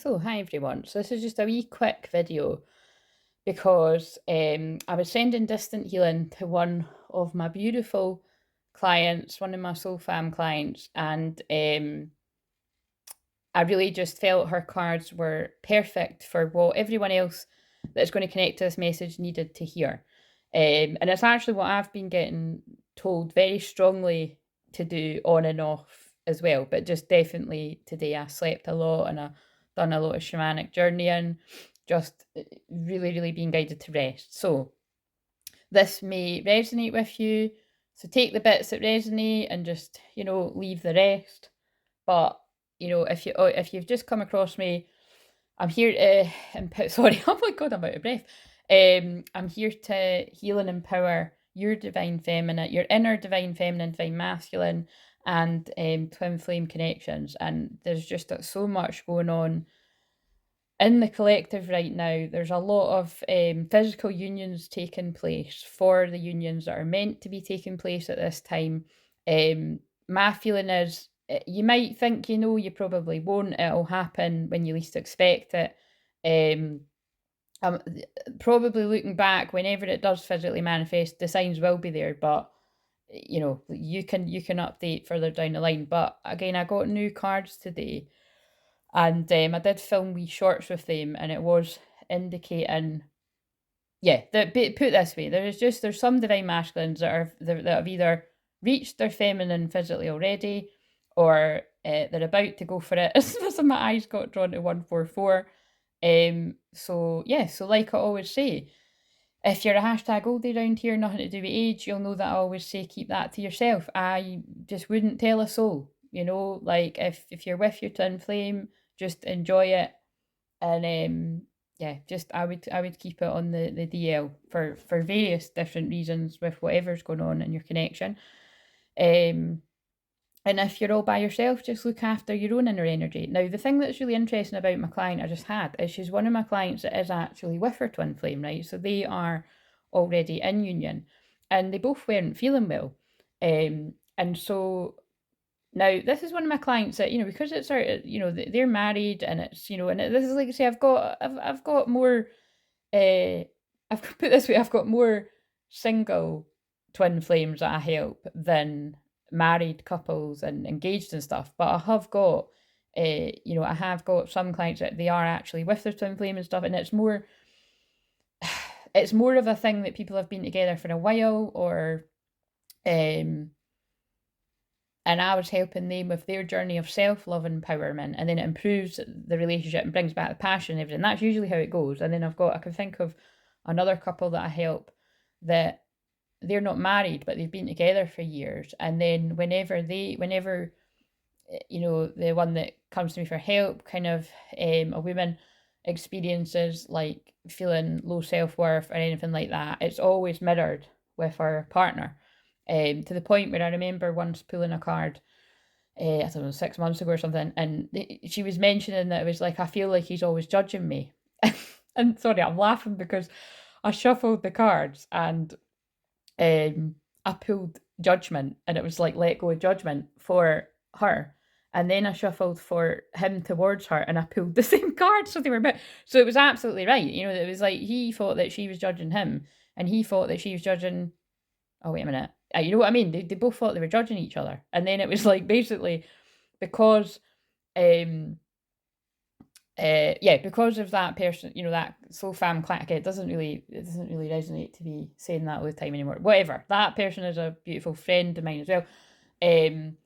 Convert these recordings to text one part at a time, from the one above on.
So, hi everyone. So, this is just a wee quick video because I was sending distant healing to one of my beautiful clients, one of my soul fam clients, and I really just felt her cards were perfect for what everyone else that's going to connect to this message needed to hear. And it's actually what I've been getting told very strongly to do on and off as well. But just definitely today, I slept a lot and I done a lot of shamanic journeying, just really, really being guided to rest. So this may resonate with you. So take the bits that resonate and just, leave the rest. But if you've just come across me, I'm here to sorry, oh my god, I'm out of breath. I'm here to heal and empower your divine feminine, your inner divine feminine, divine masculine, and twin flame connections. And there's just so much going on in the collective right now. There's a lot of physical unions taking place for the unions that are meant to be taking place at this time. My feeling is you might think you know, you probably won't. It'll happen when you least expect it. Um, I'm probably looking back, whenever it does physically manifest, the signs will be there, but you can update further down the line. But again, I got new cards today, and I did film wee shorts with them, and it was indicating, yeah, that put this way, there's some divine masculines that have either reached their feminine physically already, or they're about to go for it. So my eyes got drawn to 144. So yeah, so like I always say, if you're a hashtag oldie around here, nothing to do with age, you'll know that I always say keep that to yourself. I just wouldn't tell a soul, like if you're with your twin flame, just enjoy it. And yeah, just I would keep it on the DL for various different reasons with whatever's going on in your connection. Um and if you're all by yourself, just look after your own inner energy. Now, the thing that's really interesting about my client I just had is she's one of my clients that is actually with her twin flame, right? So they are already in union, and they both weren't feeling well. And so now this is one of my clients that, because it's they're married, and it's, and this is like I say, I've got more, I've put it this way, I've got more single twin flames that I help than married couples and engaged and stuff. But I have got, I have got some clients that they are actually with their twin flame and stuff, and it's more of a thing that people have been together for a while, or um and I was helping them with their journey of self-love empowerment, and then it improves the relationship and brings back the passion and everything. That's usually how it goes. And then I can think of another couple that I help that they're not married, but they've been together for years. And then whenever the one that comes to me for help, kind of a woman experiences like feeling low self-worth or anything like that, it's always mirrored with her partner. To the point where I remember once pulling a card, I don't know, 6 months ago or something, and she was mentioning that it was like, I feel like he's always judging me. And sorry, I'm laughing because I shuffled the cards, and I pulled judgment, and it was like let go of judgment for her. And then I shuffled for him towards her, and I pulled the same card. So they were so it was absolutely right. It was like he thought that she was judging him, and he thought that she was judging. Oh, wait a minute. You know what I mean? They both thought they were judging each other. And then it was like basically because um because of that person, that soul fam clack, it doesn't really resonate to be saying that all the time anymore. Whatever. That person is a beautiful friend of mine as well. Um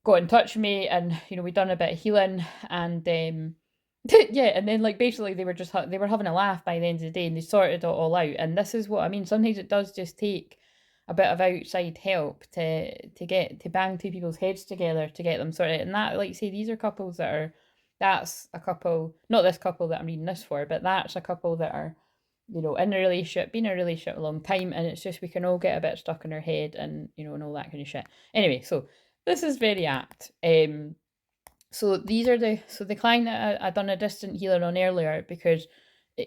got in touch with me, and we done a bit of healing, and yeah, and then like basically they were having a laugh by the end of the day, and they sorted it all out. And this is what I mean. Sometimes it does just take a bit of outside help to bang two people's heads together to get them sorted. And that, like say, these are couples that's a couple, not this couple that I'm reading this for, but that's a couple that are, in a relationship, been in a relationship a long time, and it's just we can all get a bit stuck in our head, and and all that kind of shit. Anyway, so this is very apt. So the client that I done a distant healer on earlier, because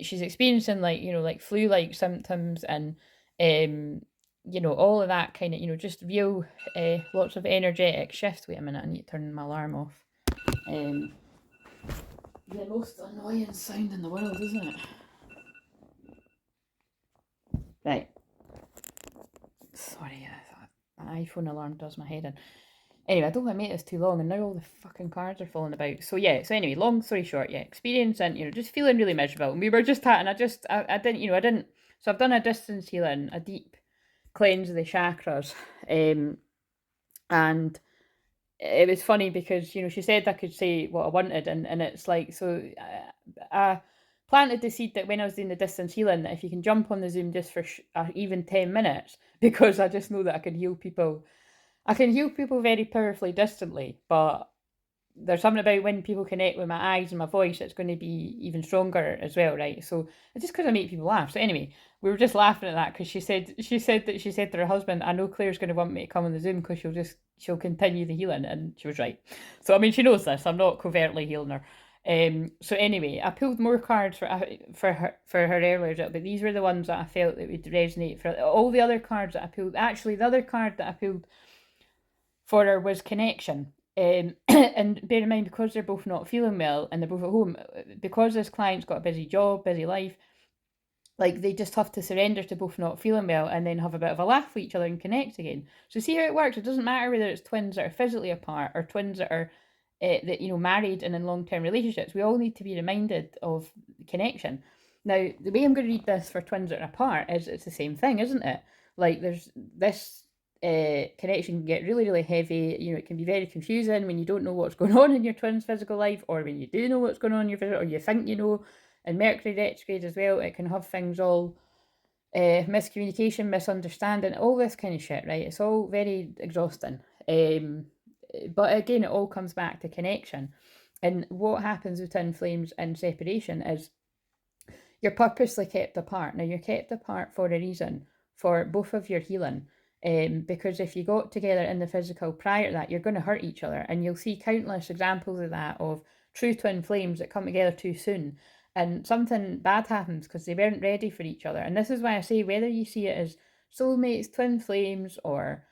she's experiencing like flu-like symptoms, and all of that kind of, just real lots of energetic shift. Wait a minute, I need to turn my alarm off. Um the most annoying sound in the world, isn't it? Right. Sorry, an iPhone alarm does my head in. Anyway, I don't want to make this too long, and now all the fucking cards are falling about. So yeah, so anyway, long story short, yeah, experiencing, just feeling really miserable. And we were just chatting, I didn't, so I've done a distance healing, a deep cleanse of the chakras. And it was funny because, she said I could say what I wanted, and it's like, so I planted the seed that when I was doing the distance healing, that if you can jump on the Zoom just for even 10 minutes, because I just know that I can heal people. I can heal people very powerfully distantly, but there's something about when people connect with my eyes and my voice, it's going to be even stronger as well, right? So it's just because I make people laugh. So anyway, we were just laughing at that because she said to her husband, "I know Claire's going to want me to come on the Zoom because she'll continue the healing," and she was right. So I mean, she knows this. I'm not covertly healing her. So anyway, I pulled more cards for her earlier, but these were the ones that I felt that would resonate for all the other cards that I pulled. Actually, the other card that I pulled for her was connection. And bear in mind, because they're both not feeling well and they're both at home, because this client's got a busy job, busy life, like they just have to surrender to both not feeling well and then have a bit of a laugh with each other and connect again. So see how it works. It doesn't matter whether it's twins that are physically apart or twins that are married and in long-term relationships. We all need to be reminded of connection. Now, the way I'm going to read this for twins that are apart is it's the same thing, isn't it? Like there's this connection can get really, really heavy. It can be very confusing when you don't know what's going on in your twin's physical life, or when you do know what's going on in your physical, or you think you know. And Mercury retrograde as well, it can have things all miscommunication, misunderstanding, all this kind of shit, right? It's all very exhausting. But again, it all comes back to connection. And what happens with twin flames and separation is you're purposely kept apart. Now, you're kept apart for a reason, for both of your healing. Because if you got together in the physical prior to that, you're going to hurt each other. And you'll see countless examples of that, of true twin flames that come together too soon. And something bad happens because they weren't ready for each other. And this is why I say, whether you see it as soulmates, twin flames, or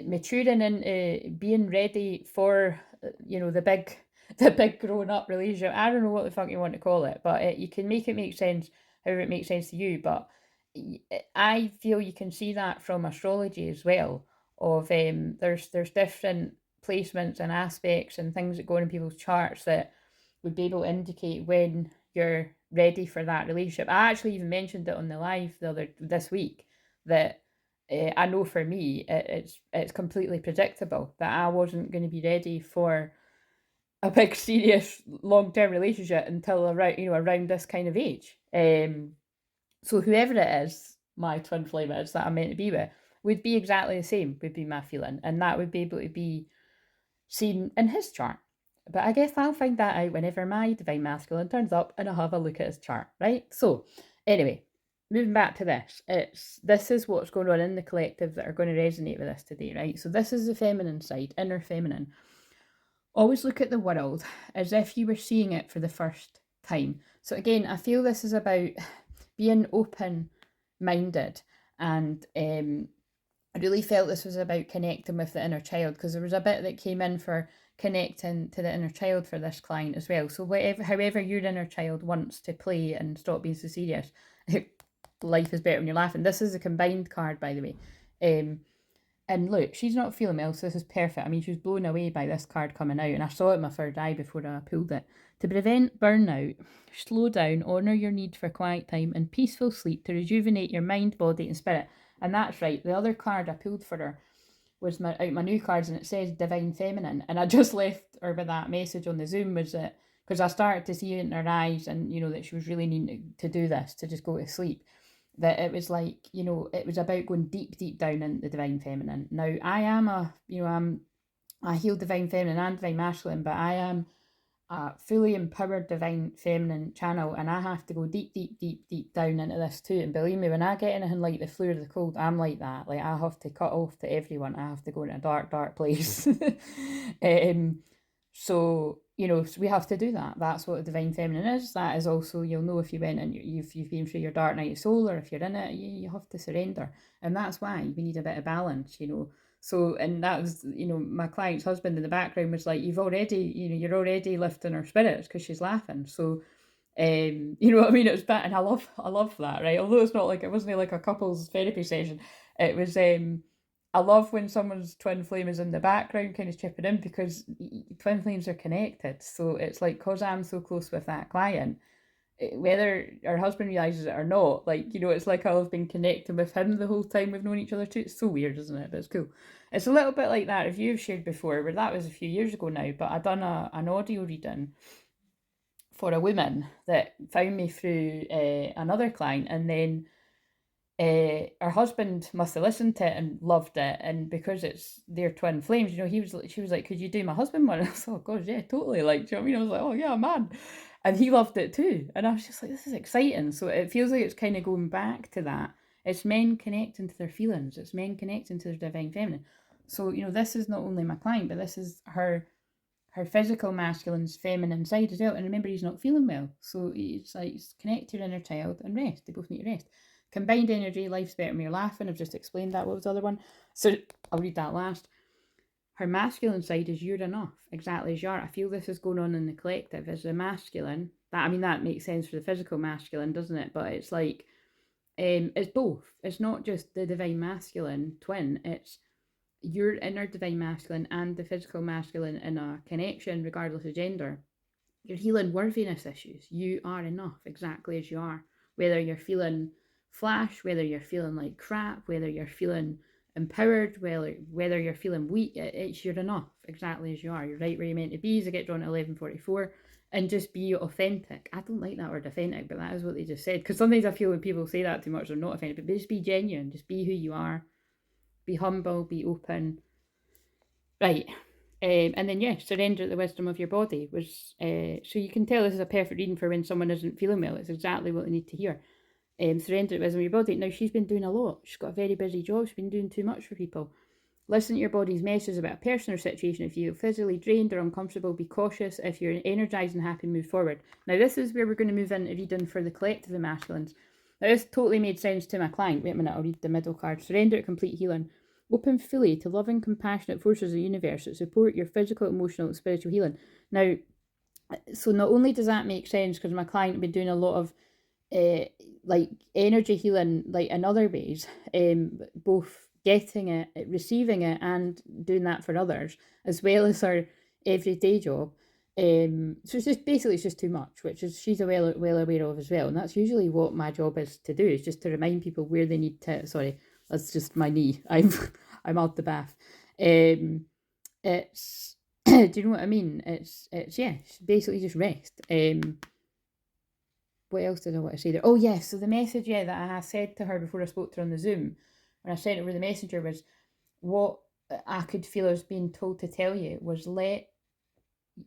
maturing into being ready for, the big grown up relationship. I don't know what the fuck you want to call it, but you can make it make sense however it makes sense to you. But I feel you can see that from astrology as well. Of there's different placements and aspects and things that go in people's charts that would be able to indicate when you're ready for that relationship. I actually even mentioned it on the live this week that I know for me it's completely predictable that I wasn't going to be ready for a big serious long term relationship until around this kind of age. So whoever it is, my twin flame is that I'm meant to be with, would be exactly the same, would be my feeling, and that would be able to be seen in his chart. But I guess I'll find that out whenever my divine masculine turns up and I'll have a look at his chart, right? So anyway, moving back to this, this is what's going on in the collective that are going to resonate with us today, right? So this is the feminine side, inner feminine. Always look at the world as if you were seeing it for the first time. So again, I feel this is about being open-minded, and I really felt this was about connecting with the inner child, because there was a bit that came in for connecting to the inner child for this client as well. So however your inner child wants to play and stop being so serious, life is better when you're laughing. This is a combined card, by the way. And look, she's not feeling well, so this is perfect. I mean, she was blown away by this card coming out, and I saw it in my third eye before I pulled it. To prevent burnout, slow down, honour your need for quiet time and peaceful sleep to rejuvenate your mind, body and spirit. And that's right, the other card I pulled for her was my new cards, and it says Divine Feminine. And I just left her with that message on the Zoom, was that, because I started to see it in her eyes, and, that she was really needing to do this, to just go to sleep. That it was like, it was about going deep, deep down in the Divine Feminine. Now, I am I heal Divine Feminine and Divine Masculine, but I am a fully empowered Divine Feminine channel, and I have to go deep, deep, deep, deep down into this too. And believe me, when I get anything like the flu or the cold, I'm like that. Like, I have to cut off to everyone. I have to go in a dark, dark place. So, so we have to do that. That's what a Divine Feminine is. That is also, you'll know if you went and you've been through your dark night of soul, or if you're in it, you have to surrender. And that's why we need a bit of balance, So, and that was, my client's husband in the background was like, you're already lifting her spirits because she's laughing. So, you know what I mean? It was bad, and I love that, right? Although it wasn't like a couples therapy session. It was, I love when someone's twin flame is in the background kind of chipping in, because twin flames are connected. So it's like, cause I'm so close with that client, whether her husband realizes it or not, it's like I've been connecting with him the whole time we've known each other too. It's so weird, isn't it? But it's cool. It's a little bit like that review I've shared before, where that was a few years ago now, but I done an audio reading for a woman that found me through another client, and then her husband must have listened to it and loved it, and because it's their twin flames, she was like, could you do my husband one? And I was like, oh gosh, yeah, totally, do you know what I mean? I was like, oh yeah, man. And he loved it too, and I was just like, this is exciting. So it feels like it's kind of going back to that. It's men connecting to their feelings, it's men connecting to their divine feminine. So this is not only my client, but this is her physical masculine's feminine side as well. And remember, he's not feeling well, so it's like, connect to your inner child and rest. They both need to rest. Combined energy, life's better when you're laughing. I've just explained that. What was the other one? So I'll read that last. Her masculine side is you're enough, exactly as you are. I feel this is going on in the collective as a masculine. That makes sense for the physical masculine, doesn't it? But it's like, it's both. It's not just the divine masculine twin. It's your inner divine masculine and the physical masculine in a connection, regardless of gender. You're healing worthiness issues. You are enough, exactly as you are. Whether you're feeling flash, whether you're feeling like crap, whether you're feeling empowered, whether you're feeling weak, it's you're enough, exactly as you are. You're right where you're meant to be, as I get drawn to 1144. And just be authentic. I don't like that word authentic, but that is what they just said. Because sometimes I feel when people say that too much, they're not authentic. But just be genuine. Just be who you are. Be humble, be open. Right. And then, surrender at the wisdom of your body was, so you can tell this is a perfect reading for when someone isn't feeling well. It's exactly what they need to hear. Surrender at the wisdom of your body. Now, she's been doing a lot. She's got a very busy job. She's been doing too much for people. Listen to your body's messages about a person or situation. If you feel physically drained or uncomfortable, be cautious. If you're energized and happy, move forward. Now, this is where we're going to move into reading for the collective of masculines. Now, this totally made sense to my client. Wait a minute, I'll read the middle card. Surrender at complete healing. Open fully to loving, compassionate forces of the universe that support your physical, emotional, and spiritual healing. Now, so not only does that make sense, because my client had been doing a lot of energy healing, in other ways, both getting it, receiving it, and doing that for others, as well as her everyday job. So it's just too much, which is she's well aware of as well. And that's usually what my job is to do, is just to remind people where they need to. Sorry, that's just my knee. I'm out the bath. It's do you know what I mean? It's basically just rest. What else did I want to say there? Oh yes, so the message that I said to her before I spoke to her on the Zoom, when I sent it over the messenger, was what I could feel I was being told to tell you was, let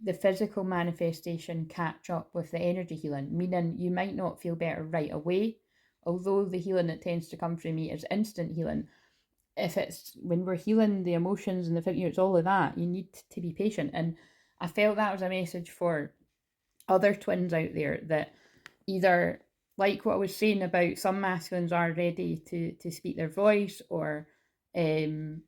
the physical manifestation catch up with the energy healing, meaning you might not feel better right away, although the healing that tends to come from me is instant healing. If it's when we're healing the emotions and it's all of that, you need to be patient. And I felt that was a message for other twins out there, that either, like what I was saying about some masculines are ready to speak their voice, or you'll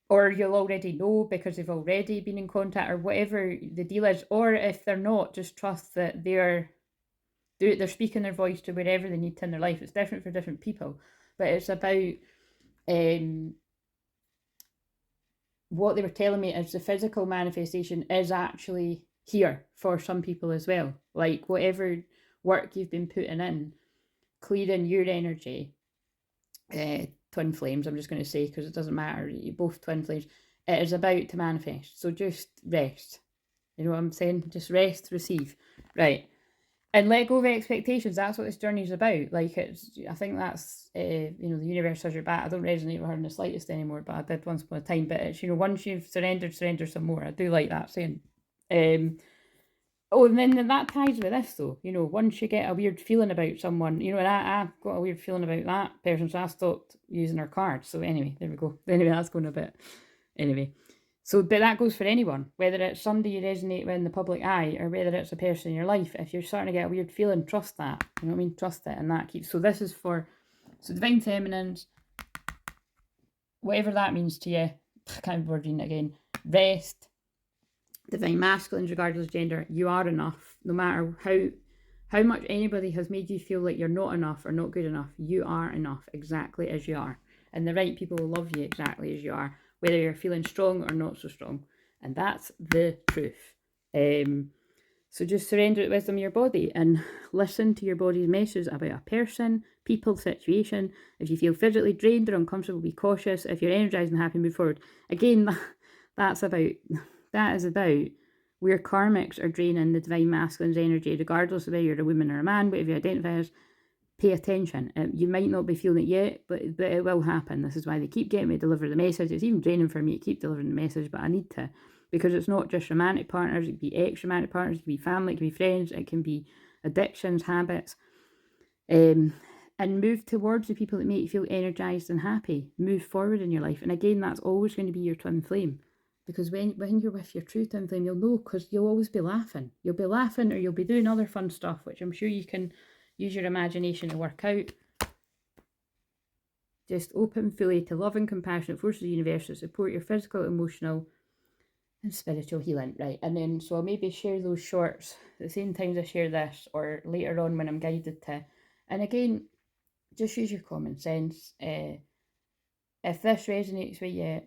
already know because they've already been in contact, or whatever the deal is. Or if they're not, just trust that they're speaking their voice to wherever they need to in their life. It's different for different people, but it's about what they were telling me is the physical manifestation is actually here for some people as well. Like whatever work you've been putting in, clearing your energy, twin flames, I'm just going to say, because it doesn't matter, you're both twin flames, it is about to manifest. So just rest. You know what I'm saying? Just rest, receive. Right. And let go of expectations. That's what this journey is about. I think that's, the universe has your back. I don't resonate with her in the slightest anymore, but I did once upon a time. But it's, once you've surrendered some more. I do like that saying. And then that ties with this though. Once you get a weird feeling about someone, and I got a weird feeling about that person, so I stopped using her cards. So anyway, there we go. Anyway, that's going a bit. Anyway. So, but that goes for anyone, whether it's somebody you resonate with in the public eye, or whether it's a person in your life. If you're starting to get a weird feeling, trust that. You know what I mean? Trust it, and that keeps. So this is for, divine feminines. whatever that means to you, I can't be wording it again. Rest, divine masculines, regardless of gender, you are enough. No matter how much anybody has made you feel like you're not enough or not good enough, you are enough exactly as you are. And the right people will love you exactly as you are, whether you're feeling strong or not so strong. And that's the truth. So just surrender the wisdom of your body and listen to your body's messages about a person, people, situation. If you feel physically drained or uncomfortable, be cautious. If you're energized and happy, move forward. Again, that is about where karmics are draining the divine masculine's energy, regardless of whether you're a woman or a man, whatever you identify as. Pay attention. You might not be feeling it yet, but it will happen. This is why they keep getting me to deliver the message. It's even draining for me to keep delivering the message, but I need to, because it's not just romantic partners. It could be ex-romantic partners, it could be family, it could be friends, it can be addictions, habits. And move towards the people that make you feel energized and happy. Move forward in your life. And again, that's always going to be your twin flame. Because when you're with your true twin flame, you'll know, because you'll always be laughing. You'll be laughing, or you'll be doing other fun stuff, which I'm sure you can use your imagination to work out. Just open fully to love and compassionate forces of the universe that support your physical, emotional, and spiritual healing. Right, and then so I'll maybe share those shorts at the same time as I share this, or later on when I'm guided to. And again, just use your common sense. If this resonates with you,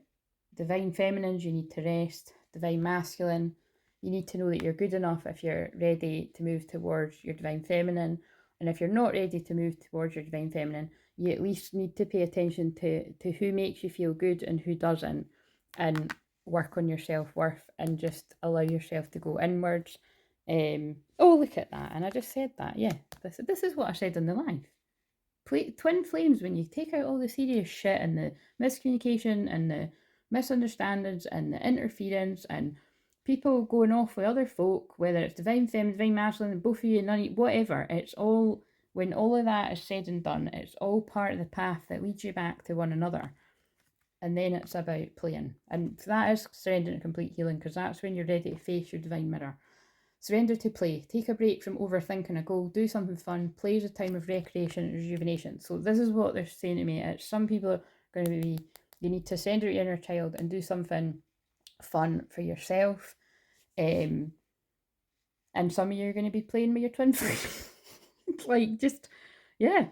divine feminines, you need to rest. Divine masculine, you need to know that you're good enough if you're ready to move towards your divine feminine. And if you're not ready to move towards your divine feminine, you at least need to pay attention to who makes you feel good and who doesn't, and work on your self-worth and just allow yourself to go inwards. Oh, look at that. And I just said that. Yeah, this is what I said in the live. Twin flames, when you take out all the serious shit and the miscommunication and the misunderstandings and the interference and people going off with other folk, whether it's divine feminine, divine masculine, both of you, none of you, whatever, it's all, when all of that is said and done, it's all part of the path that leads you back to one another. And then it's about playing. And that is surrendering to complete healing, because that's when you're ready to face your divine mirror. Surrender to play. Take a break from overthinking a goal. Do something fun. Play is a time of recreation and rejuvenation. So this is what they're saying to me. It's some people are going to be, you need to surrender your inner child and do something fun for yourself. And some of you are going to be playing with your twin flame. Like, just, yeah.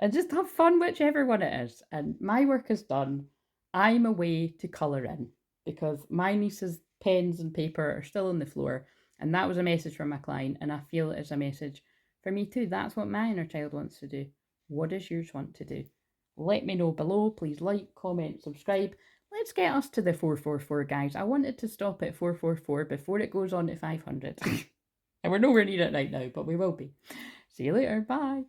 And just have fun, whichever one it is. And my work is done. I'm away to colour in, because my niece's pens and paper are still on the floor. And that was a message from my client, and I feel it is a message for me too. That's what my inner child wants to do. What does yours want to do? Let me know below. Please like, comment, subscribe. Let's get us to the 444, guys. I wanted to stop at 444 before it goes on to 500. And we're nowhere near it right now, but we will be. See you later. Bye.